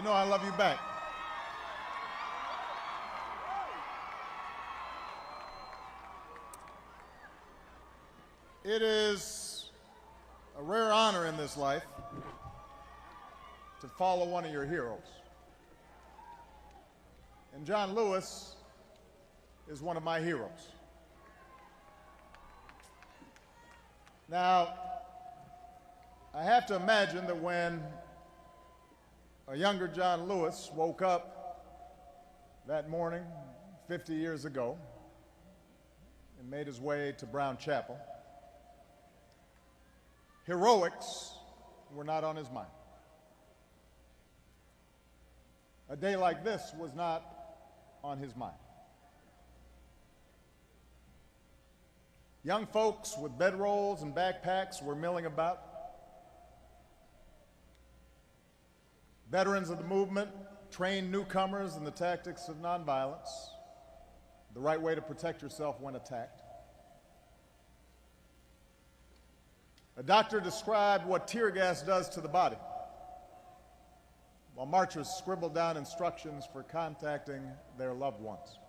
You know I love you back. It is a rare honor in this life to follow one of your heroes. And John Lewis is one of my heroes. Now, I have to imagine that when a younger John Lewis woke up that morning 50 years ago and made his way to Brown Chapel, heroics were not on his mind. A day like this was not on his mind. Young folks with bedrolls and backpacks were milling about. Veterans of the movement trained newcomers in the tactics of nonviolence, the right way to protect yourself when attacked. A doctor described what tear gas does to the body, while marchers scribbled down instructions for contacting their loved ones.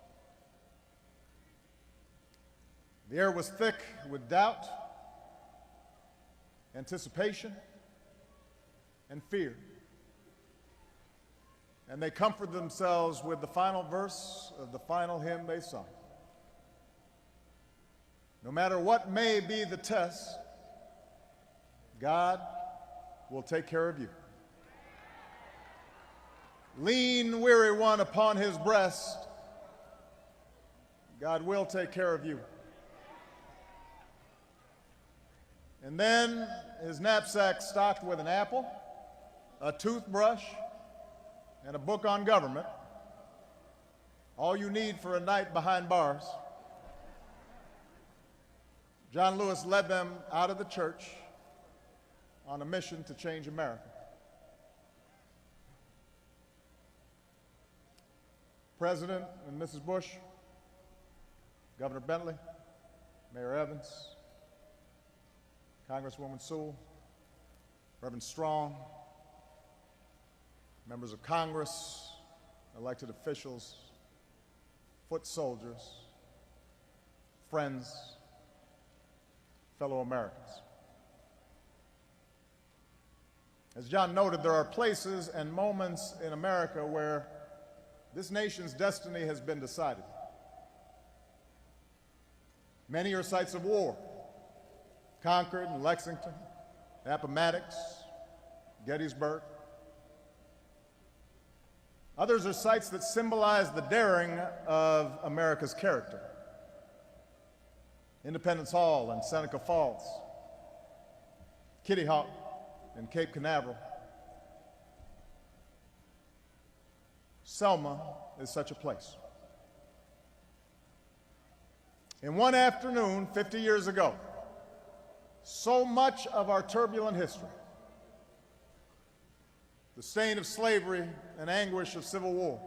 The air was thick with doubt, anticipation, and fear. And they comforted themselves with the final verse of the final hymn they sung. No matter what may be the test, God will take care of you. Lean, weary one upon his breast, God will take care of you. And then his knapsack stocked with an apple, a toothbrush, and a book on government, all you need for a night behind bars. John Lewis led them out of the church on a mission to change America. President and Mrs. Bush, Governor Bentley, Mayor Evans, Congresswoman Sewell, Reverend Strong, members of Congress, elected officials, foot soldiers, friends, fellow Americans. As John noted, there are places and moments in America where this nation's destiny has been decided. Many are sites of war: Concord and Lexington, Appomattox, Gettysburg. Others are sites that symbolize the daring of America's character: Independence Hall and Seneca Falls, Kitty Hawk and Cape Canaveral. Selma is such a place. In one afternoon 50 years ago, so much of our turbulent history, the stain of slavery and anguish of civil war,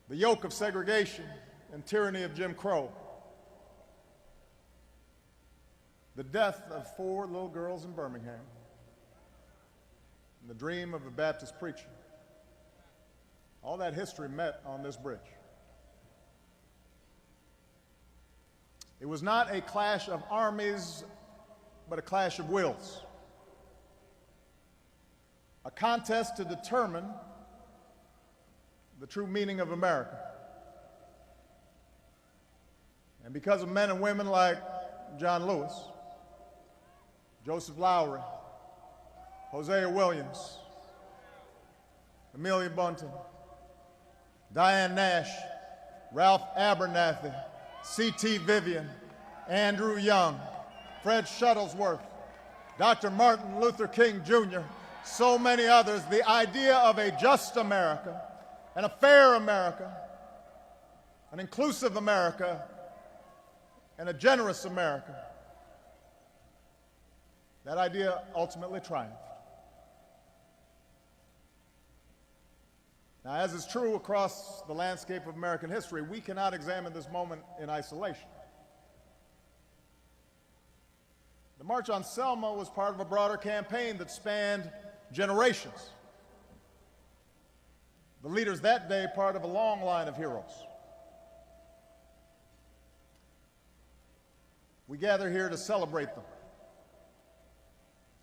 the yoke of segregation and tyranny of Jim Crow, the death of 4 little girls in Birmingham, and the dream of a Baptist preacher, all that history met on this bridge. It was not a clash of armies, but a clash of wills. A contest to determine the true meaning of America. And because of men and women like John Lewis, Joseph Lowry, Hosea Williams, Amelia Bunton, Diane Nash, Ralph Abernathy, C.T. Vivian, Andrew Young, Fred Shuttlesworth, Dr. Martin Luther King Jr., so many others, the idea of a just America, and a fair America, an inclusive America, and a generous America, that idea ultimately triumphed. Now, as is true across the landscape of American history, we cannot examine this moment in isolation. The March on Selma was part of a broader campaign that spanned generations. The leaders that day, part of a long line of heroes. We gather here to celebrate them.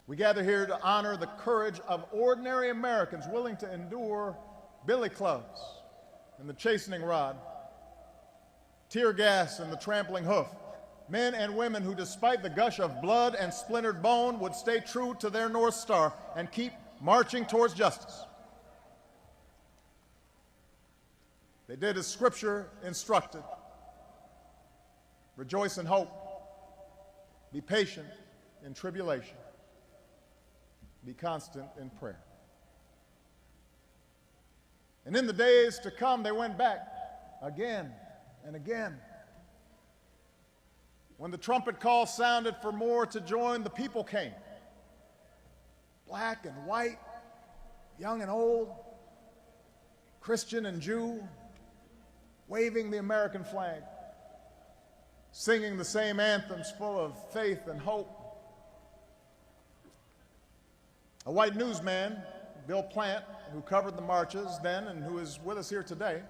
We gather here to honor the courage of ordinary Americans willing to endure billy clubs and the chastening rod, tear gas and the trampling hoof. Men and women who, despite the gush of blood and splintered bone, would stay true to their North Star and keep marching towards justice. They did as Scripture instructed. Rejoice in hope. Be patient in tribulation. Be constant in prayer. And in the days to come, they went back again and again. When the trumpet call sounded for more to join, the people came. Black and white, young and old, Christian and Jew, waving the American flag, singing the same anthems full of faith and hope. A white newsman, Bill Plant, who covered the marches then and who is with us here today,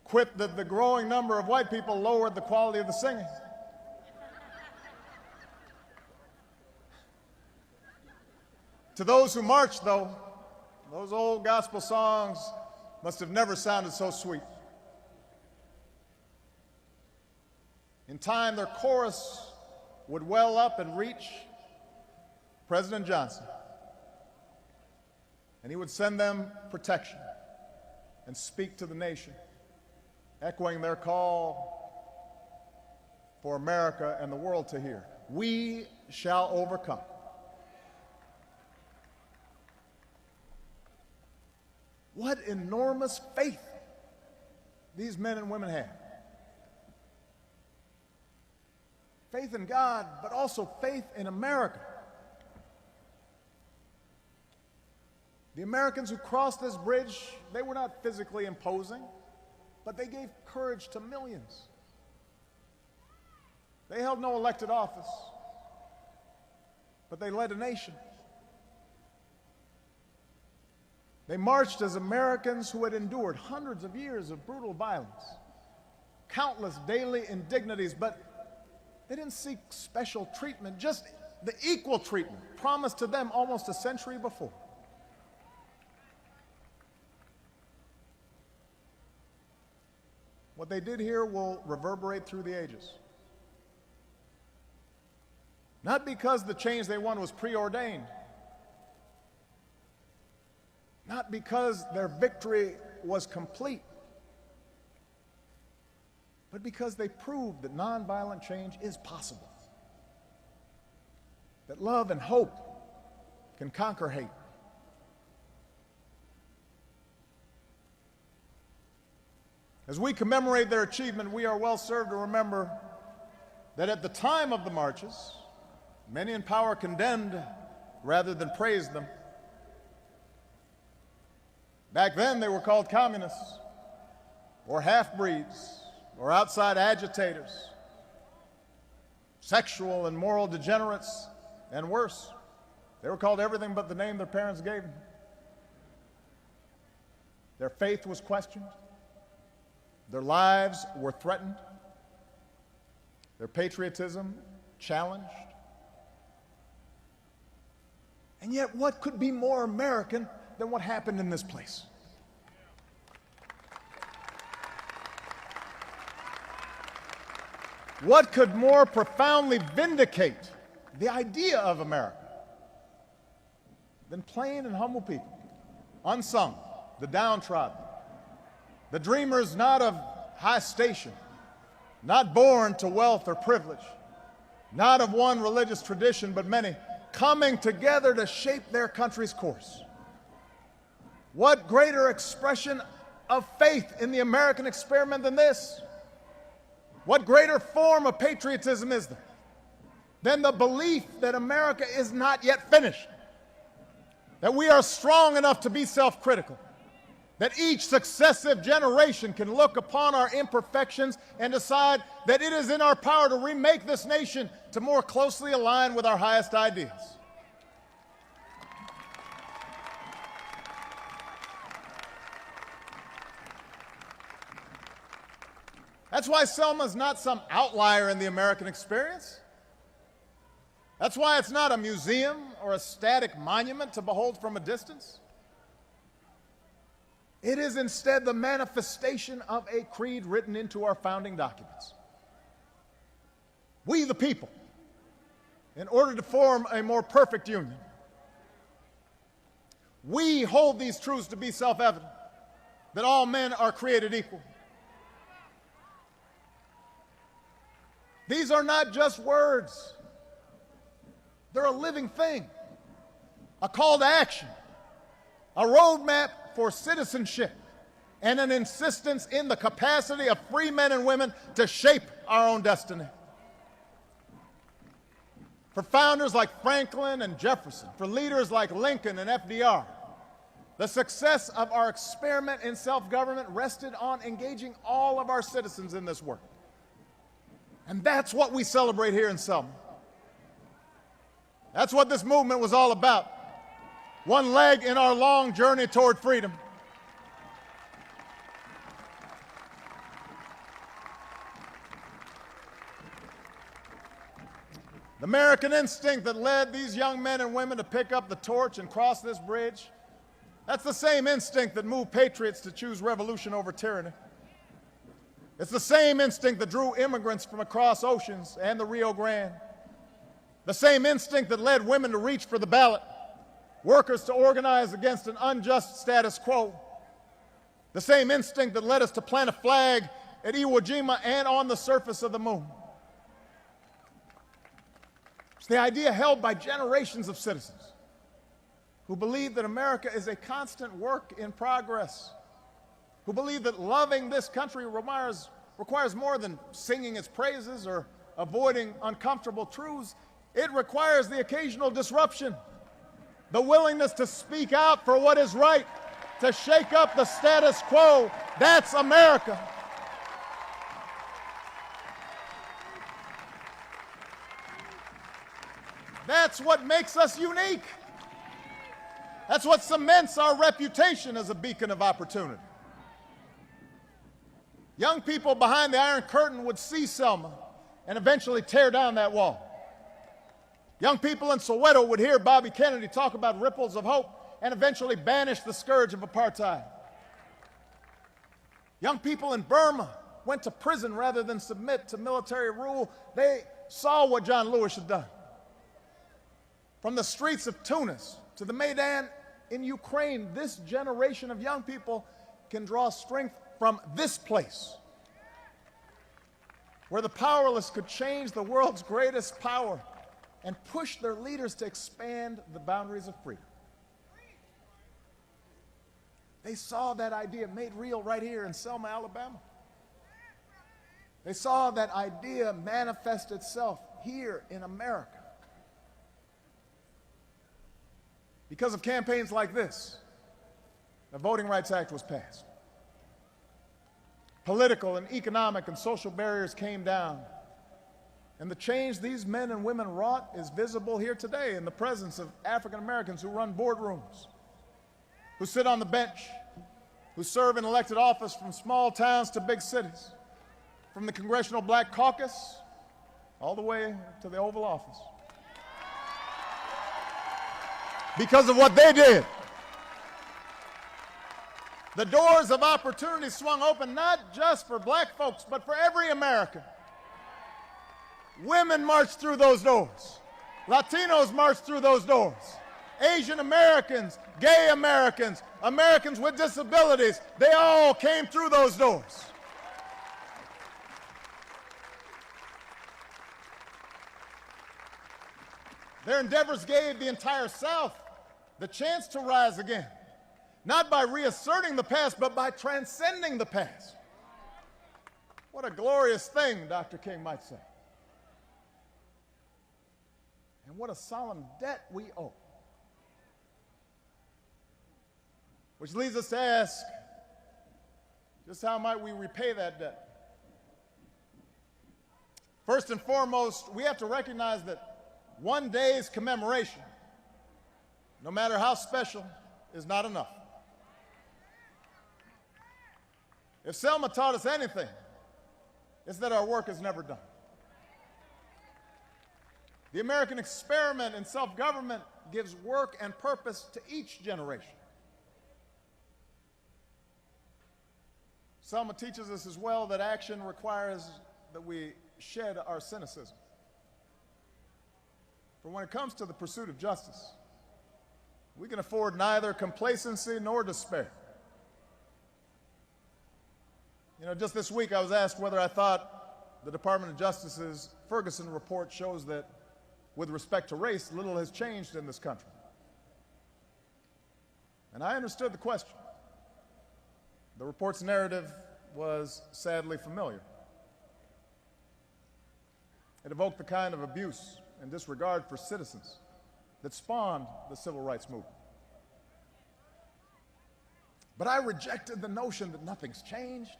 quipped that the growing number of white people lowered the quality of the singing. To those who marched, though, those old gospel songs must have never sounded so sweet. In time, their chorus would well up and reach President Johnson, and he would send them protection and speak to the nation, echoing their call for America and the world to hear. We shall overcome. What enormous faith these men and women had. Faith in God, but also faith in America. The Americans who crossed this bridge, they were not physically imposing, but they gave courage to millions. They held no elected office, but they led a nation. They marched as Americans who had endured hundreds of years of brutal violence, countless daily indignities, but they didn't seek special treatment, just the equal treatment promised to them almost a century before. What they did here will reverberate through the ages. Not because the change they won was preordained, not because their victory was complete, but because they proved that nonviolent change is possible, that love and hope can conquer hate. As we commemorate their achievement, we are well served to remember that at the time of the marches, many in power condemned rather than praised them. Back then, they were called communists, or half-breeds, or outside agitators, sexual and moral degenerates, and worse. They were called everything but the name their parents gave them. Their faith was questioned. Their lives were threatened. Their patriotism challenged. And yet, what could be more American than what happened in this place? What could more profoundly vindicate the idea of America than plain and humble people, unsung, the downtrodden, the dreamers not of high station, not born to wealth or privilege, not of one religious tradition, but many, coming together to shape their country's course? What greater expression of faith in the American experiment than this? What greater form of patriotism is there than the belief that America is not yet finished, that we are strong enough to be self-critical, that each successive generation can look upon our imperfections and decide that it is in our power to remake this nation to more closely align with our highest ideals. That's why Selma's not some outlier in the American experience. That's why it's not a museum or a static monument to behold from a distance. It is instead the manifestation of a creed written into our founding documents. We, the people, in order to form a more perfect union, we hold these truths to be self-evident, that all men are created equal. These are not just words. They're a living thing, a call to action, a roadmap for citizenship, and an insistence in the capacity of free men and women to shape our own destiny. For founders like Franklin and Jefferson, for leaders like Lincoln and FDR, the success of our experiment in self-government rested on engaging all of our citizens in this work. And that's what we celebrate here in Selma. That's what this movement was all about. One leg in our long journey toward freedom. The American instinct that led these young men and women to pick up the torch and cross this bridge, that's the same instinct that moved patriots to choose revolution over tyranny. It's the same instinct that drew immigrants from across oceans and the Rio Grande. The same instinct that led women to reach for the ballot, workers to organize against an unjust status quo. The same instinct that led us to plant a flag at Iwo Jima and on the surface of the moon. It's the idea held by generations of citizens who believe that America is a constant work in progress, who believe that loving this country requires more than singing its praises or avoiding uncomfortable truths. It requires the occasional disruption, the willingness to speak out for what is right, to shake up the status quo. That's America. That's what makes us unique. That's what cements our reputation as a beacon of opportunity. Young people behind the Iron Curtain would see Selma and eventually tear down that wall. Young people in Soweto would hear Bobby Kennedy talk about ripples of hope and eventually banish the scourge of apartheid. Young people in Burma went to prison rather than submit to military rule. They saw what John Lewis had done. From the streets of Tunis to the Maidan in Ukraine, this generation of young people can draw strength from this place, where the powerless could change the world's greatest power and push their leaders to expand the boundaries of freedom. They saw that idea made real right here in Selma, Alabama. They saw that idea manifest itself here in America. Because of campaigns like this, the Voting Rights Act was passed. Political and economic and social barriers came down. And the change these men and women wrought is visible here today in the presence of African Americans who run boardrooms, who sit on the bench, who serve in elected office from small towns to big cities, from the Congressional Black Caucus all the way to the Oval Office. Because of what they did. The doors of opportunity swung open not just for black folks, but for every American. Women marched through those doors. Latinos marched through those doors. Asian Americans, gay Americans, Americans with disabilities, they all came through those doors. Their endeavors gave the entire South the chance to rise again, not by reasserting the past, but by transcending the past. What a glorious thing, Dr. King might say. And what a solemn debt we owe. Which leads us to ask, just how might we repay that debt? First and foremost, we have to recognize that one day's commemoration, no matter how special, is not enough. If Selma taught us anything, It's that our work is never done. The American experiment in self-government gives work and purpose to each generation. Selma teaches us as well that action requires that we shed our cynicism. For when it comes to the pursuit of justice, we can afford neither complacency nor despair. You know, just this week I was asked whether I thought the Department of Justice's Ferguson report shows that, with respect to race, little has changed in this country. And I understood the question. The report's narrative was sadly familiar. It evoked the kind of abuse and disregard for citizens that spawned the civil rights movement. But I rejected the notion that nothing's changed.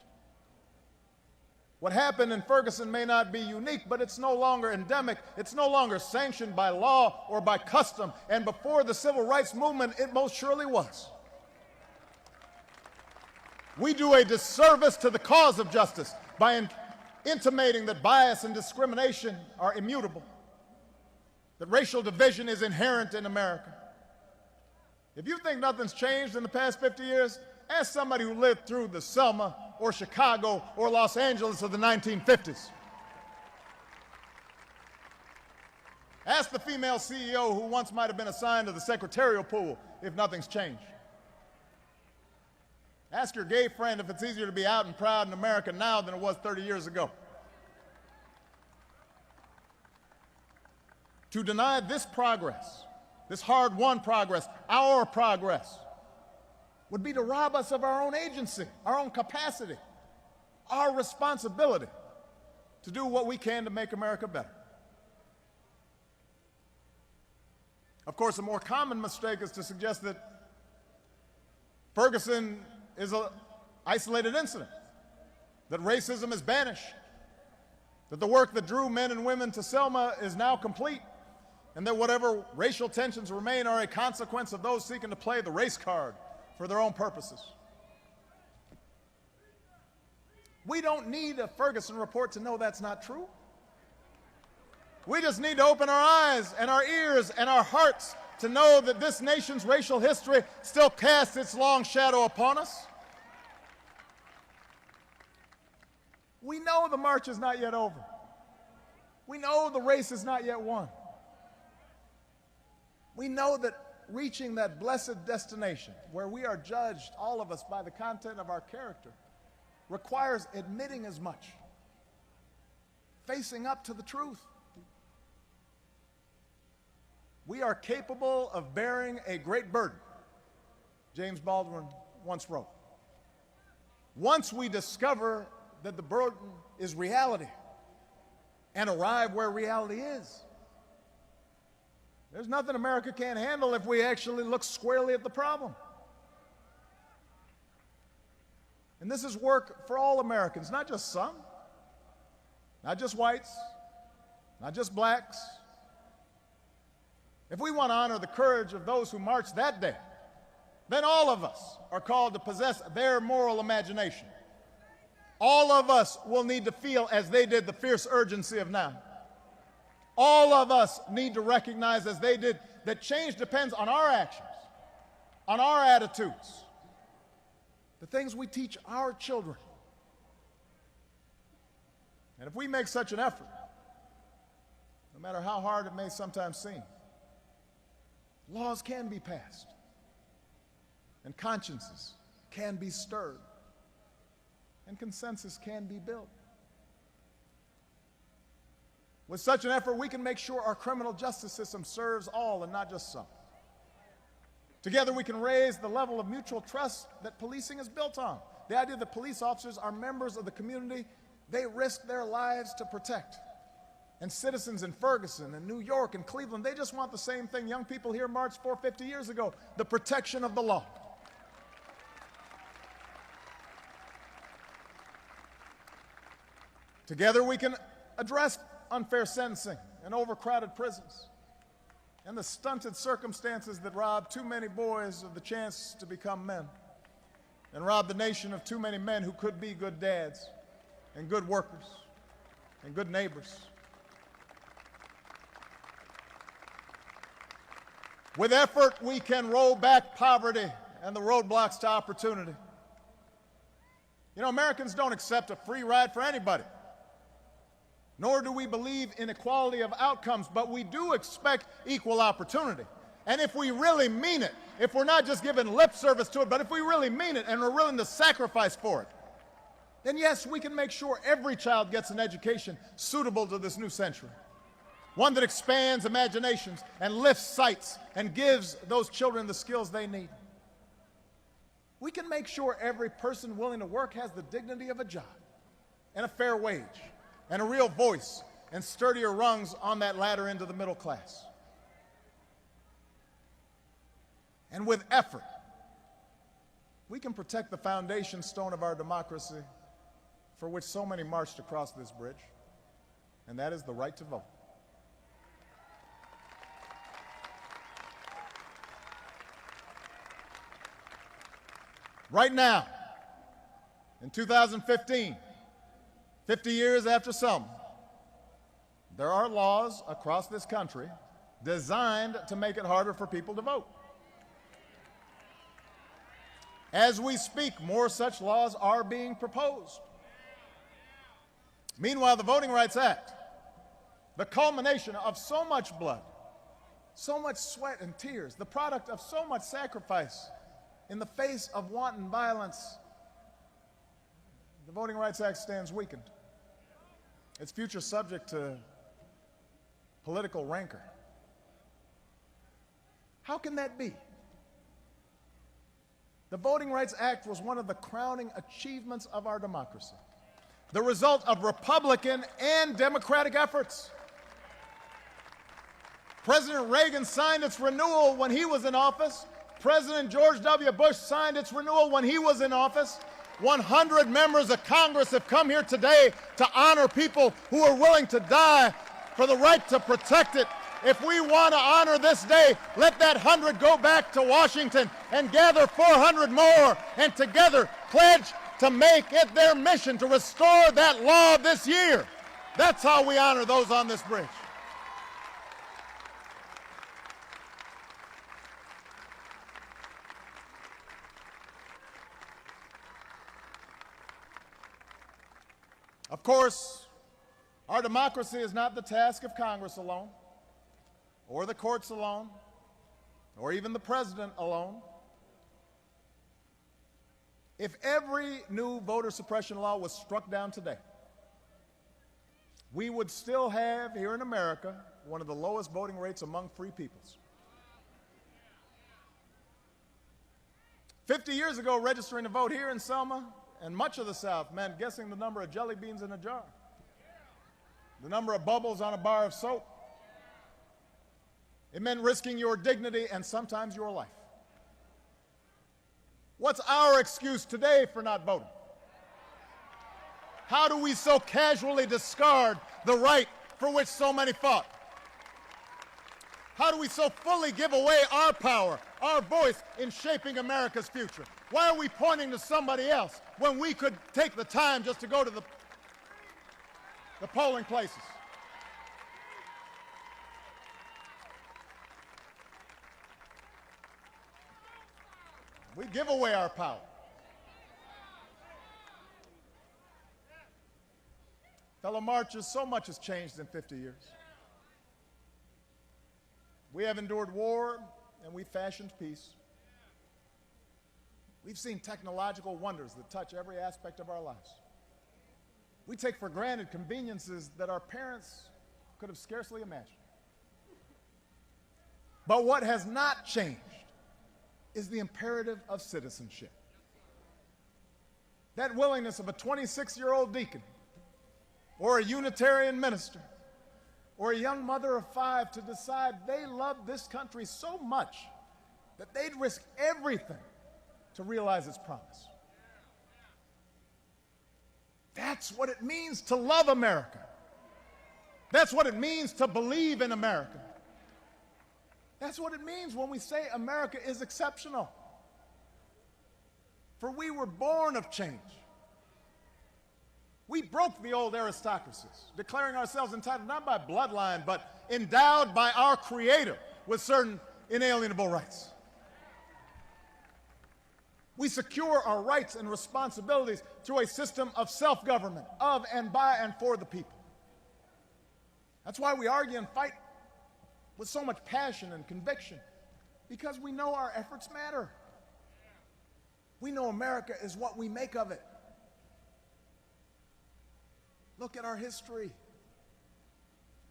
What happened in Ferguson may not be unique, but it's no longer endemic. It's no longer sanctioned by law or by custom. And before the civil rights movement, it most surely was. We do a disservice to the cause of justice by intimating that bias and discrimination are immutable, that racial division is inherent in America. If you think nothing's changed in the past 50 years, ask somebody who lived through the Selma or Chicago or Los Angeles of the 1950s. Ask the female CEO who once might have been assigned to the secretarial pool if nothing's changed. Ask your gay friend if it's easier to be out and proud in America now than it was 30 years ago. To deny this progress, this hard-won progress, our progress, would be to rob us of our own agency, our own capacity, our responsibility to do what we can to make America better. Of course, a more common mistake is to suggest that Ferguson is an isolated incident, that racism is banished, that the work that drew men and women to Selma is now complete, and that whatever racial tensions remain are a consequence of those seeking to play the race card for their own purposes. We don't need a Ferguson report to know that's not true. We just need to open our eyes and our ears and our hearts to know that this nation's racial history still casts its long shadow upon us. We know the march is not yet over. We know the race is not yet won. We know that reaching that blessed destination where we are judged, all of us, by the content of our character, requires admitting as much, facing up to the truth. We are capable of bearing a great burden, James Baldwin once wrote. Once we discover that the burden is reality and arrive where reality is, there's nothing America can't handle if we actually look squarely at the problem. And this is work for all Americans, not just some, not just whites, not just blacks. If we want to honor the courage of those who marched that day, then all of us are called to possess their moral imagination. All of us will need to feel, as they did, the fierce urgency of now. All of us need to recognize, as they did, that change depends on our actions, on our attitudes, the things we teach our children. And if we make such an effort, no matter how hard it may sometimes seem, laws can be passed, and consciences can be stirred, and consensus can be built. With such an effort, we can make sure our criminal justice system serves all and not just some. Together, we can raise the level of mutual trust that policing is built on. The idea that police officers are members of the community they risk their lives to protect. And citizens in Ferguson and New York and Cleveland, they just want the same thing young people here marched for 50 years ago, the protection of the law. Together, we can address unfair sentencing and overcrowded prisons and the stunted circumstances that rob too many boys of the chance to become men and rob the nation of too many men who could be good dads and good workers and good neighbors. With effort, we can roll back poverty and the roadblocks to opportunity. You know, Americans don't accept a free ride for anybody, nor do we believe in equality of outcomes, but we do expect equal opportunity. And if we really mean it, if we're not just giving lip service to it, but if we really mean it and we're willing to sacrifice for it, then yes, we can make sure every child gets an education suitable to this new century. One that expands imaginations and lifts sights and gives those children the skills they need. We can make sure every person willing to work has the dignity of a job and a fair wage and a real voice and sturdier rungs on that ladder into the middle class. And with effort, we can protect the foundation stone of our democracy for which so many marched across this bridge, and that is the right to vote. Right now, in 2015, 50 years after Selma, there are laws across this country designed to make it harder for people to vote. As we speak, more such laws are being proposed. Meanwhile, the Voting Rights Act, the culmination of so much blood, so much sweat and tears, the product of so much sacrifice in the face of wanton violence, the Voting Rights Act stands weakened. Its future subject to political rancor. How can that be? The Voting Rights Act was one of the crowning achievements of our democracy, the result of Republican and Democratic efforts. President Reagan signed its renewal when he was in office. President George W. Bush signed its renewal when he was in office. 100 members of Congress have come here today to honor people who are willing to die for the right to protect it. If we want to honor this day, let that 100 go back to Washington and gather 400 more and together pledge to make it their mission to restore that law this year. That's how we honor those on this bridge. Of course, our democracy is not the task of Congress alone, or the courts alone, or even the president alone. If every new voter suppression law was struck down today, we would still have here in America one of the lowest voting rates among free peoples. 50 years ago, registering to vote here in Selma and much of the South meant guessing the number of jelly beans in a jar, the number of bubbles on a bar of soap. It meant risking your dignity and sometimes your life. What's our excuse today for not voting? How do we so casually discard the right for which so many fought? How do we so fully give away our power, our voice in shaping America's future? Why are we pointing to somebody else when we could take the time just to go to the polling places? We give away our power. Fellow marchers, so much has changed in 50 years. We have endured war, and we fashioned peace. We've seen technological wonders that touch every aspect of our lives. We take for granted conveniences that our parents could have scarcely imagined. But what has not changed is the imperative of citizenship. That willingness of a 26-year-old deacon, or a Unitarian minister, or a young mother of 5 to decide they love this country so much that they'd risk everything to realize its promise. That's what it means to love America. That's what it means to believe in America. That's what it means when we say America is exceptional. For we were born of change. We broke the old aristocracies, declaring ourselves entitled not by bloodline, but endowed by our Creator with certain inalienable rights. We secure our rights and responsibilities through a system of self-government, of and by and for the people. That's why we argue and fight with so much passion and conviction, because we know our efforts matter. We know America is what we make of it. Look at our history.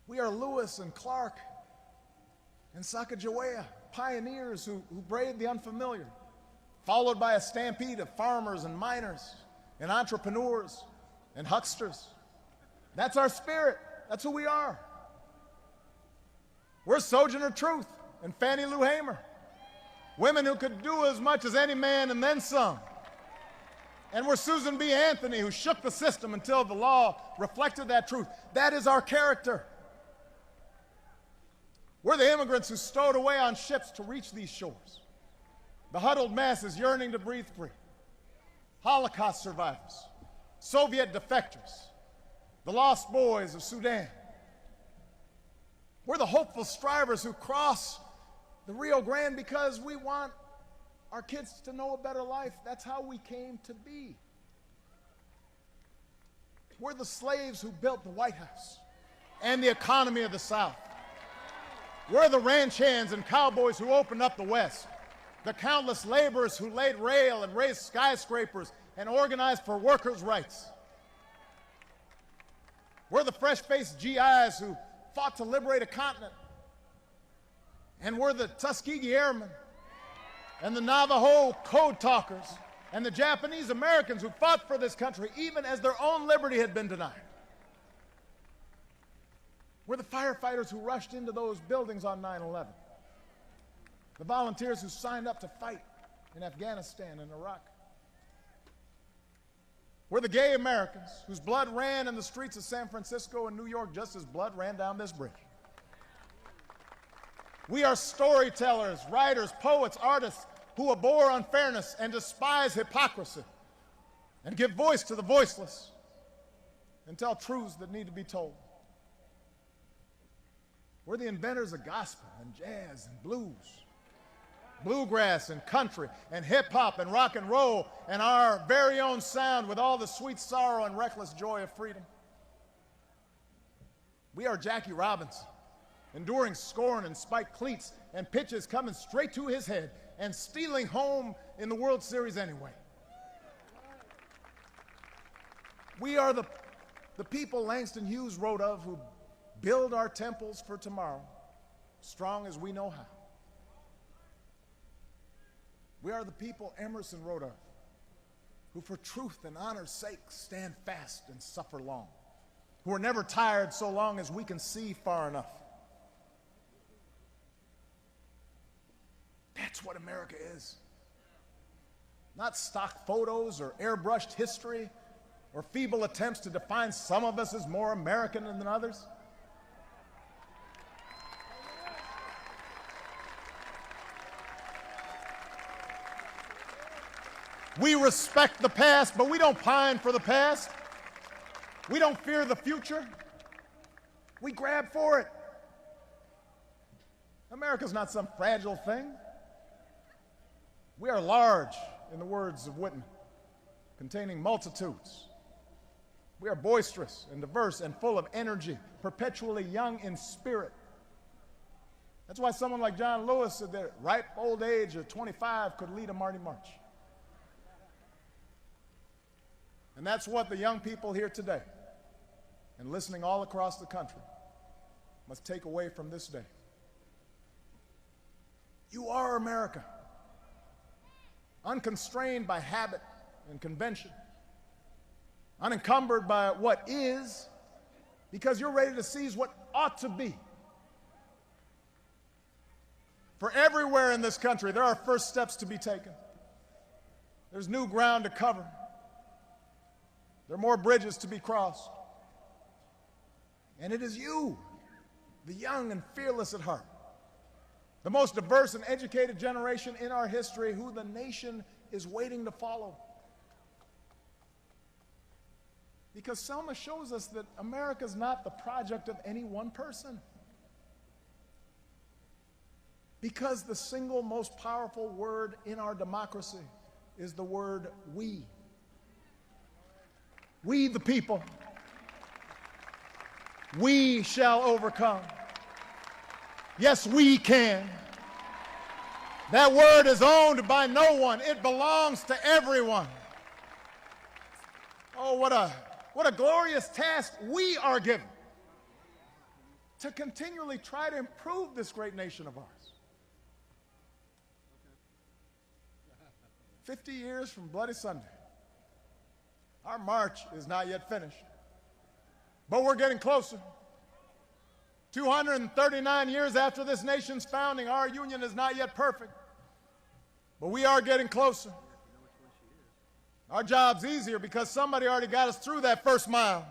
We are Lewis and Clark and Sacagawea, pioneers who braved the unfamiliar, followed by a stampede of farmers and miners and entrepreneurs and hucksters. That's our spirit. That's who we are. We're Sojourner Truth and Fannie Lou Hamer, women who could do as much as any man and then some. And we're Susan B. Anthony, who shook the system until the law reflected that truth. That is our character. We're the immigrants who stowed away on ships to reach these shores, the huddled masses yearning to breathe free, Holocaust survivors, Soviet defectors, the lost boys of Sudan. We're the hopeful strivers who cross the Rio Grande because we want our kids to know a better life. That's how we came to be. We're the slaves who built the White House and the economy of the South. We're the ranch hands and cowboys who opened up the West, the countless laborers who laid rail and raised skyscrapers and organized for workers' rights. We're the fresh-faced GIs who fought to liberate a continent. And we're the Tuskegee Airmen and the Navajo code talkers and the Japanese Americans who fought for this country even as their own liberty had been denied. We're the firefighters who rushed into those buildings on 9/11, the volunteers who signed up to fight in Afghanistan and Iraq. We're the gay Americans whose blood ran in the streets of San Francisco and New York just as blood ran down this bridge. We are storytellers, writers, poets, artists who abhor unfairness and despise hypocrisy and give voice to the voiceless and tell truths that need to be told. We're the inventors of gospel and jazz and blues, bluegrass and country and hip-hop and rock and roll and our very own sound with all the sweet sorrow and reckless joy of freedom. We are Jackie Robinson, enduring scorn and spiked cleats and pitches coming straight to his head and stealing home in the World Series anyway. We are the people Langston Hughes wrote of who build our temples for tomorrow, strong as we know how. We are the people Emerson wrote of, who for truth and honor's sake stand fast and suffer long, who are never tired so long as we can see far enough. That's what America is. Not stock photos or airbrushed history or feeble attempts to define some of us as more American than others. We respect the past, but we don't pine for the past. We don't fear the future. We grab for it. America's not some fragile thing. We are large, in the words of Whitman, containing multitudes. We are boisterous and diverse and full of energy, perpetually young in spirit. That's why someone like John Lewis said that at ripe old age of 25 could lead a Marty March. And that's what the young people here today and listening all across the country must take away from this day. You are America, unconstrained by habit and convention, unencumbered by what is, because you're ready to seize what ought to be. For everywhere in this country, there are first steps to be taken. There's new ground to cover. There are more bridges to be crossed. And it is you, the young and fearless at heart, the most diverse and educated generation in our history, who the nation is waiting to follow. Because Selma shows us that America is not the project of any one person. Because the single most powerful word in our democracy is the word we. We the people. We shall overcome. Yes, we can. That word is owned by no one. It belongs to everyone. Oh, what a glorious task we are given to continually try to improve this great nation of ours. 50 years from Bloody Sunday. Our march is not yet finished, but we're getting closer. 239 years after this nation's founding, our union is not yet perfect, but we are getting closer. Our job's easier because somebody already got us through that first mile.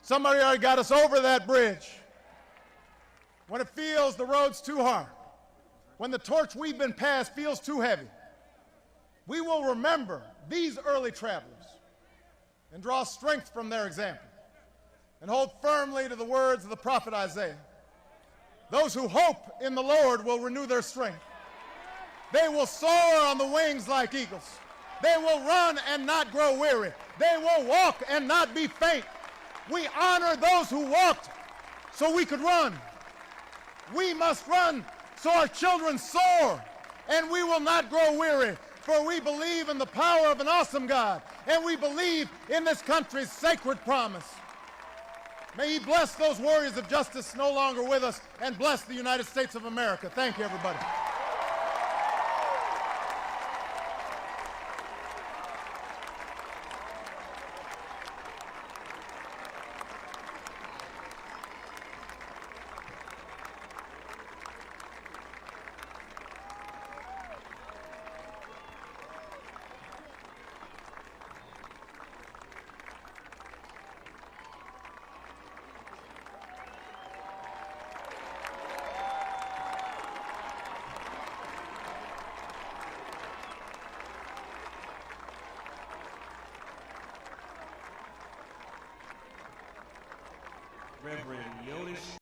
Somebody already got us over that bridge. When it feels the road's too hard, when the torch we've been passed feels too heavy, we will remember these early travelers and draw strength from their example and hold firmly to the words of the prophet Isaiah. Those who hope in the Lord will renew their strength. They will soar on the wings like eagles. They will run and not grow weary. They will walk and not be faint. We honor those who walked so we could run. We must run so our children soar, and we will not grow weary, for we believe in the power of an awesome God, and we believe in this country's sacred promise. May He bless those warriors of justice no longer with us, and bless the United States of America. Thank you, everybody. Reverend